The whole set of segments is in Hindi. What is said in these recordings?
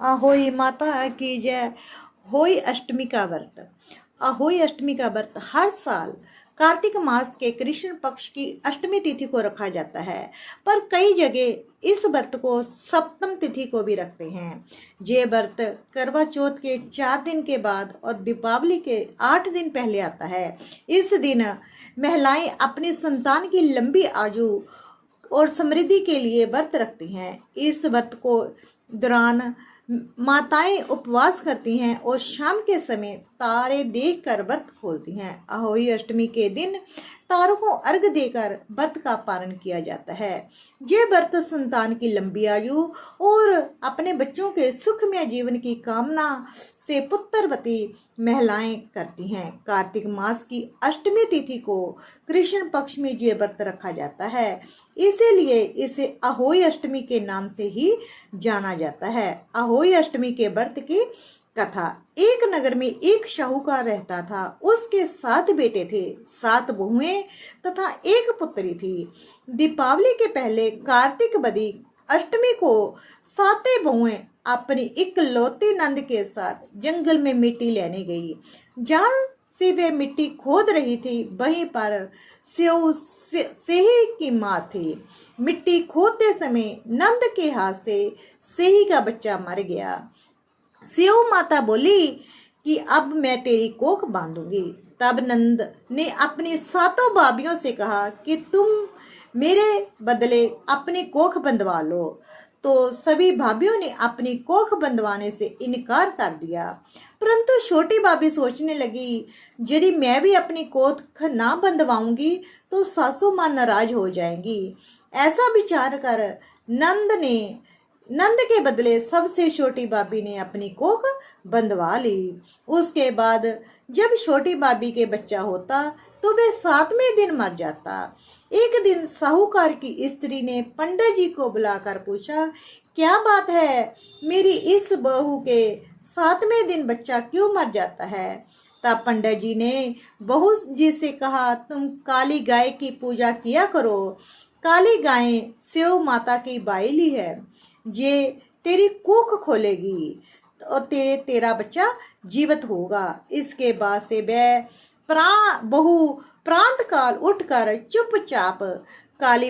अहोई माता की जय। होई अष्टमी का व्रत। अहोई अष्टमी का व्रत हर साल कार्तिक मास के कृष्ण पक्ष की अष्टमी तिथि को रखा जाता है, पर कई जगह इस व्रत को सप्तम तिथि को भी रखते हैं। ये व्रत करवा चौथ के 4 दिन के बाद और दीपावली के 8 दिन पहले आता है। इस दिन महिलाएं अपनी संतान की लंबी आयु और समृद्धि के लिए व्रत रखती हैं। इस व्रत को दौरान माताएं उपवास करती हैं और शाम के समय तारे देखकर व्रत खोलती हैं। अहोई अष्टमी के दिन तारों को अर्घ देकर व्रत का पालन किया जाता है। ये व्रत संतान की लंबी आयु और अपने बच्चों के सुखमय जीवन की कामना से पुत्रवती महिलाएं करती हैं। कार्तिक मास की अष्टमी तिथि को कृष्ण पक्ष में ये व्रत रखा जाता है, इसीलिए इसे अहोई अष्टमी के नाम से ही जाना जाता है। अहोई अष्टमी के व्रत की कथा। एक नगर में एक शाहूकार रहता था। उसके 7 बेटे थे, 7 बहुएं तथा एक पुत्री थी। दीपावली के पहले कार्तिक बदी अष्टमी को 7 बहुएं अपनी इकलौती नंद के साथ जंगल में मिट्टी लेने गई। जहां से वे मिट्टी खोद रही थी, वहीं पर सेही की माँ थी। मिट्टी खोदते समय नंद के हाथ से सेही का बच्चा मर गया। सेऊ माता बोली कि अब मैं तेरी कोख बांधूंगी। तब नंद ने अपनी 7 भाभियों से कहा कि तुम मेरे बदले अपनी कोख बंधवा लो। तो सभी भाभियों ने अपनी कोख बंधवाने से इनकार कर दिया, परंतु छोटी भाभी सोचने लगी, यदि मैं भी अपनी कोख ना बंधवाऊंगी तो सासू मां नाराज हो जाएंगी। ऐसा विचार कर नंद के बदले सबसे छोटी भाभी ने अपनी कोख बंधवा ली। उसके बाद जब छोटी भाभी के बच्चा होता तो वे 7वें दिन मर जाता। एक दिन साहूकार की स्त्री ने पंडित जी को बुलाकर पूछा, क्या बात है, मेरी इस बहू के 7वें दिन बच्चा क्यों मर जाता है? तब पंडित जी ने बहू जी से कहा, तुम काली गाय की पूजा किया करो। काली गाय सेव माता की बाइली है, ये तेरी कोख खोलेगी और तेरा बच्चा जीवित होगा। इसके बाद से वह बहू प्रांत काल उठकर चुपचाप काली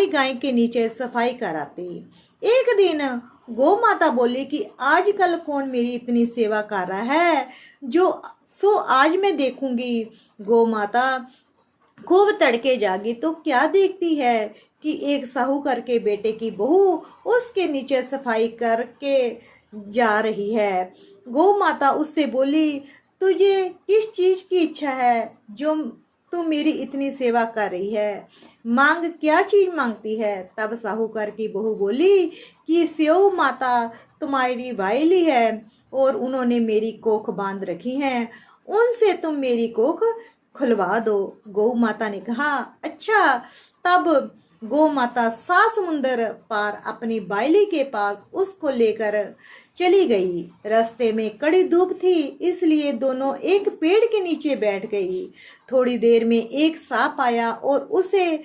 गाय के नीचे सफाई कराती। एक दिन गौ माता बोली कि आजकल कौन मेरी इतनी सेवा कर रहा है, सो आज मैं देखूंगी। गौ माता खूब तड़के जागी तो क्या देखती है कि एक साहूकार के बेटे की बहू उसके नीचे सफाई करके जा रही है। गौ माता उससे बोली, तुझे किस चीज की इच्छा है जो तू मेरी इतनी सेवा कर रही है? मांग, क्या चीज मांगती है? तब साहूकार की बहू बोली कि सेऊ माता तुम्हारी वाइली है और उन्होंने मेरी कोख बांध रखी है, उनसे तुम मेरी कोख खुलवा दो। गौ माता ने कहा, अच्छा। तब गौ माता 7 समुंदर पार अपनी बाइली के पास उसको लेकर चली गई। रास्ते में कड़ी धूप थी, इसलिए दोनों एक पेड़ के नीचे बैठ गई। थोड़ी देर में एक सांप आया और उसी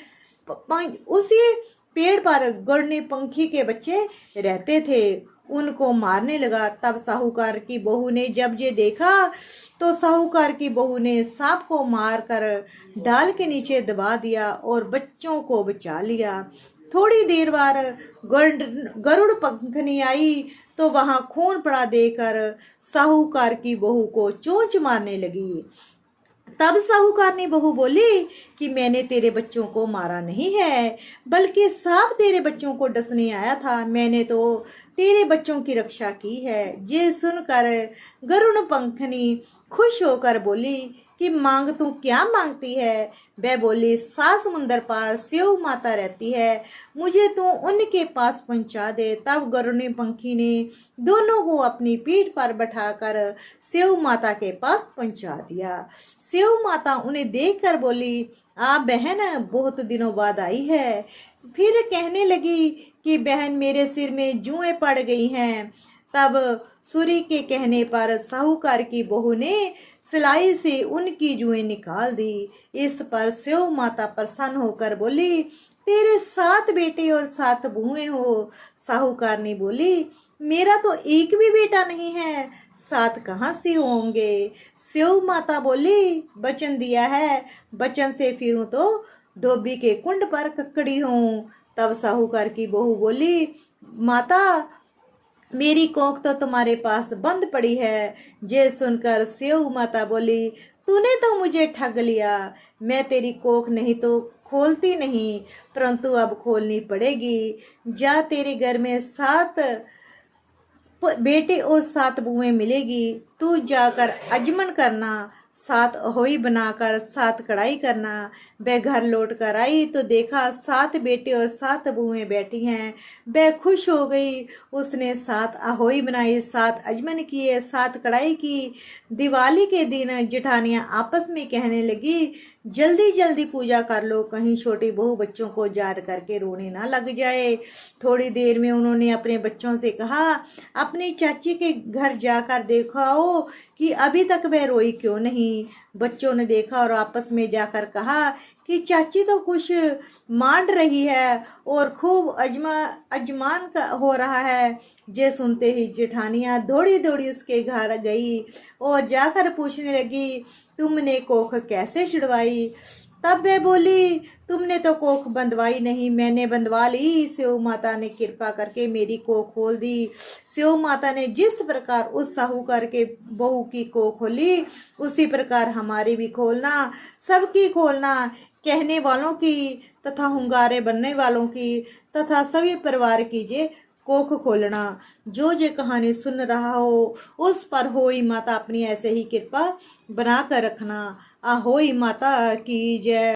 पेड़ पर गड़ने पंखी के बच्चे रहते थे, उनको मारने लगा। तब साहूकार की बहू ने जब ये देखा तो साहूकार की बहू ने सांप को मारकर डाल के नीचे दबा दिया और बच्चों को बचा लिया। थोड़ी देर बाद गरुड़ पंखनी आई तो वहां खून पड़ा देकर साहूकार की बहू को चोंच मारने लगी। तब साहूकार ने बहू बोली कि मैंने तेरे बच्चों को मारा नहीं है, बल्कि सांप तेरे बच्चों को डसने आया था। मैंने तो तेरे बच्चों की रक्षा की है। ये सुनकर गरुड़ पंखनी खुश होकर बोली कि मांग, तू क्या मांगती है? वह बोली, 7 समुंदर पार सेऊ माता रहती है, मुझे तू उनके पास पहुंचा दे। तब गरुड़ पंखी ने दोनों को अपनी पीठ पर बैठाकर सेऊ माता के पास पहुंचा दिया। सेऊ माता उन्हें देखकर बोली, आप बहन बहुत दिनों बाद आई है। फिर कहने लगी कि बहन, मेरे सिर में जुएं पड़ गई हैं। तब सूरी के कहने पर साहूकार की बहू ने सिलाई से उनकी जुएं निकाल दी। इस पर स्यो माता प्रसन्न होकर बोली, तेरे 7 बेटे और 7 बहुएं हो। साहूकार ने बोली, मेरा तो एक भी बेटा नहीं है, 7 कहाँ से होंगे। स्यो माता बोली, वचन दिया है, वचन से फिरूं तो धोबी के कुंड पर ककड़ी हूं। तब साहूकार की बहू बोली, माता मेरी कोख तो तुम्हारे पास बंद पड़ी है। ये सुनकर स्यो माता बोली, तूने तो मुझे ठग लिया, मैं तेरी कोख नहीं तो खोलती नहीं, परंतु अब खोलनी पड़ेगी। जा, तेरे घर में 7 बेटे और 7 बुएं मिलेगी, तू जाकर अजमन करना, 7 अहोई बनाकर 7 कढ़ाई करना। वह घर लौट कर आई तो देखा 7 बेटे और 7 बुएं बैठी हैं। वह खुश हो गई। उसने 7 अहोई बनाई, 7 अजमन किए, 7 कढ़ाई की। दिवाली के दिन जेठानियां आपस में कहने लगी, जल्दी जल्दी पूजा कर लो, कहीं छोटी बहू बच्चों को याद करके रोने ना लग जाए। थोड़ी देर में उन्होंने अपने बच्चों से कहा, अपनी चाची के घर जाकर देखो कि अभी तक वह रोई क्यों नहीं। बच्चों ने देखा और आपस में जाकर कहा कि चाची तो कुछ मांड रही है और खूब अजमान का हो रहा है। ये सुनते ही जेठानियां दौड़ी दौड़ी उसके घर गई और जाकर पूछने लगी, तुमने कोख कैसे छिड़वाई। तब वह बोली, तुमने तो कोख बंधवाई नहीं, मैंने बंधवा ली। स्यो माता ने कृपा करके मेरी कोख खोल दी। स्यो माता ने जिस प्रकार उस साहूकार के बहू की कोख खोली, उसी प्रकार हमारी भी खोलना, सबकी खोलना, कहने वालों की तथा हुंगारे बनने वालों की तथा सभी परिवार की जे कोख खोलना। जो ये कहानी सुन रहा हो उस पर होई माता अपनी ऐसे ही कृपा बना कर रखना। आहोई माता की जय।